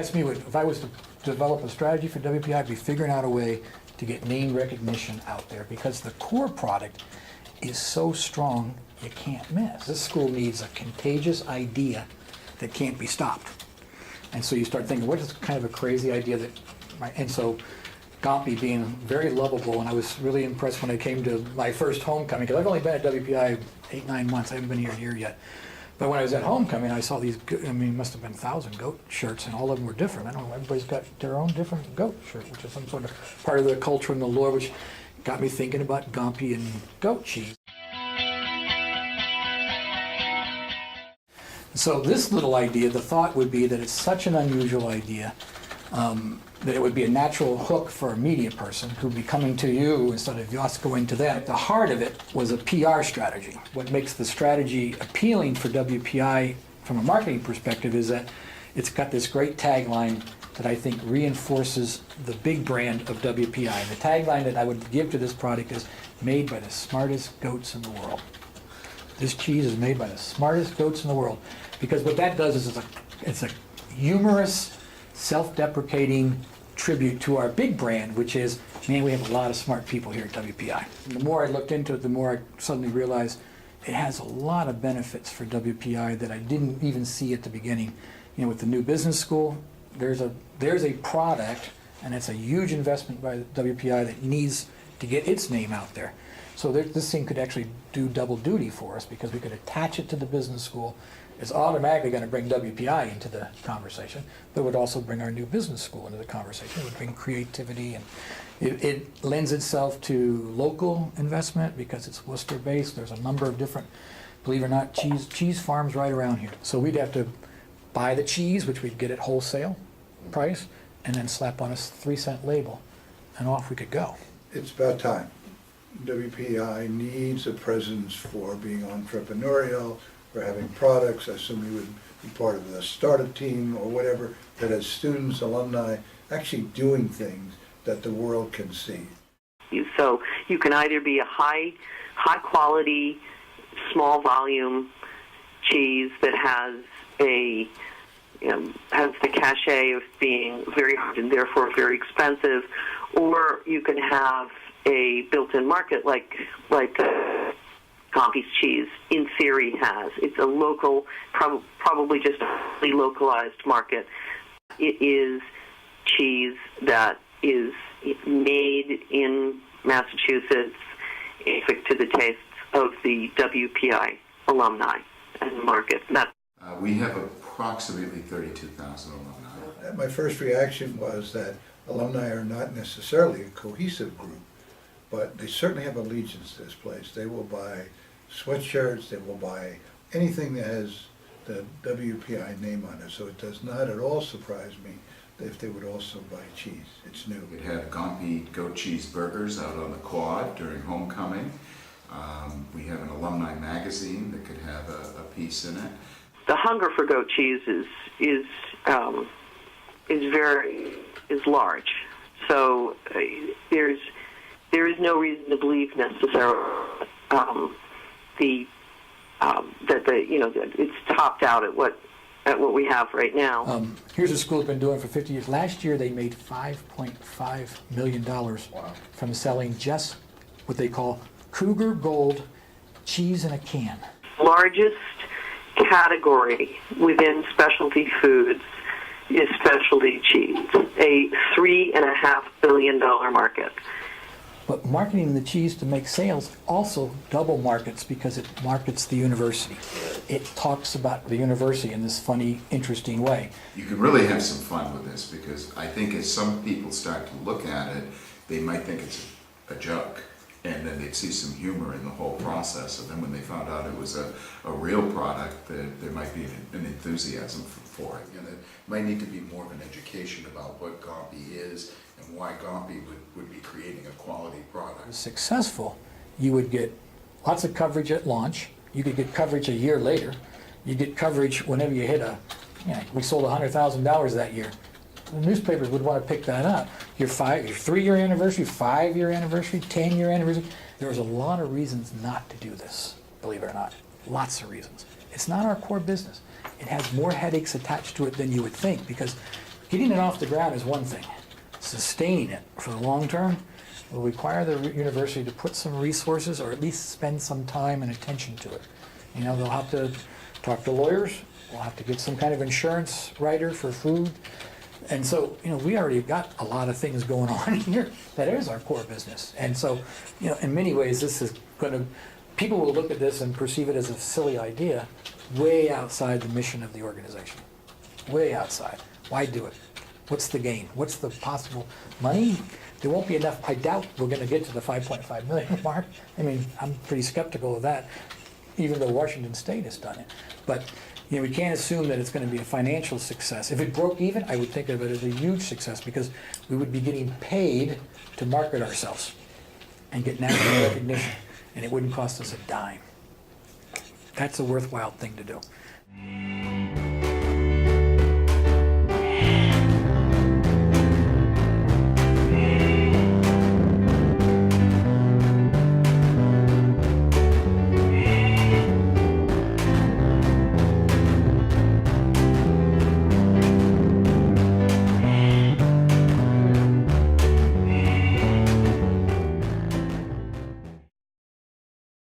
asked me if I was to develop a strategy for WPI, I'd be figuring out a way to get name recognition out there because the core product is so strong you can't miss. This school needs a contagious idea that can't be stopped. And so you start thinking, what is kind of a crazy idea that, and so Gompei being very lovable, and I was really impressed when I came to my first homecoming, because I've only been at WPI 8-9 months, I haven't been here a year yet. But when I was at homecoming, I saw these, I mean, it must have been 1,000 goat shirts, and all of them were different. I don't know, everybody's got their own different goat shirt, which is some sort of part of the culture and the lore, which got me thinking about Gompei and goat cheese. So this little idea, the thought would be that it's such an unusual idea that it would be a natural hook for a media person who'd be coming to you instead of us going to them. The heart of it was a PR strategy. What makes the strategy appealing for WPI from a marketing perspective is that it's got this great tagline that I think reinforces the big brand of WPI. And the tagline that I would give to this product is made by the smartest goats in the world. This cheese is made by the smartest goats in the world. Because what that does is it's a humorous, self-deprecating tribute to our big brand, which is, man, we have a lot of smart people here at WPI. And the more I looked into it, the more I suddenly realized it has a lot of benefits for WPI that I didn't even see at the beginning. You know, with the new business school, there's a product, and it's a huge investment by WPI that needs to get its name out there. So this thing could actually do double duty for us because we could attach it to the business school. It's automatically going to bring WPI into the conversation, but it would also bring our new business school into the conversation. It would bring creativity, and it lends itself to local investment because it's Worcester-based. There's a number of different, believe it or not, cheese farms right around here. So we'd have to buy the cheese, which we'd get at wholesale price, and then slap on a 3-cent label, and off we could go. It's about time. WPI needs a presence for being entrepreneurial, for having products. I assume you would be part of the startup team or whatever that has students, alumni, actually doing things that the world can see. So you can either be a high quality, small volume cheese that has has the cachet of being very hard and therefore very expensive, or you can have a built-in market like Gompei's cheese in theory has. It's a local, probably just a highly localized market. It is cheese that is made in Massachusetts, perfect to the tastes of the WPI alumni and market. We have approximately 32,000 alumni. My first reaction was that alumni are not necessarily a cohesive group, but they certainly have allegiance to this place. They will buy sweatshirts, they will buy anything that has the WPI name on it. So it does not at all surprise me if they would also buy cheese. It's new. We'd have Gompei goat cheese burgers out on the quad during homecoming. We have an alumni magazine that could have a piece in it. The hunger for goat cheese is large. So there is no reason to believe necessarily that it's topped out at what we have right now. Here's a school that's been doing it for 50 years. Last year they made $5.5 million from selling just what they call Cougar Gold cheese in a can. Largest category within specialty foods is specialty cheese, a $3.5 billion market. But marketing the cheese to make sales also double markets because it markets the university. It talks about the university in this funny, interesting way. You can really have some fun with this because I think as some people start to look at it, they might think it's a joke. And then they'd see some humor in the whole process. And then when they found out it was a real product, there might be an enthusiasm for it. And it might need to be more of an education about what Gompei is and why Gompei would be creating a quality product. Successful, you would get lots of coverage at launch. You could get coverage a year later. You get coverage whenever you hit we sold $100,000 that year. The newspapers would want to pick that up. Your 3-year anniversary, 5-year anniversary, 10-year anniversary. There was a lot of reasons not to do this, believe it or not. Lots of reasons. It's not our core business. It has more headaches attached to it than you would think because getting it off the ground is one thing. Sustaining it for the long term will require the university to put some resources or at least spend some time and attention to it. You know, they'll have to talk to lawyers, we'll have to get some kind of insurance writer for food. And so, you know, we already got a lot of things going on here. That is our core business. And so, you know, in many ways, this is going to, people will look at this and perceive it as a silly idea way outside the mission of the organization. Way outside. Why do it? What's the gain? What's the possible money? There won't be enough. I doubt we're going to get to the 5.5 million mark. I mean, I'm pretty skeptical of that, even though Washington State has done it. But, you know, we can't assume that it's going to be a financial success. If it broke even, I would think of it as a huge success because we would be getting paid to market ourselves and get national recognition, and it wouldn't cost us a dime. That's a worthwhile thing to do.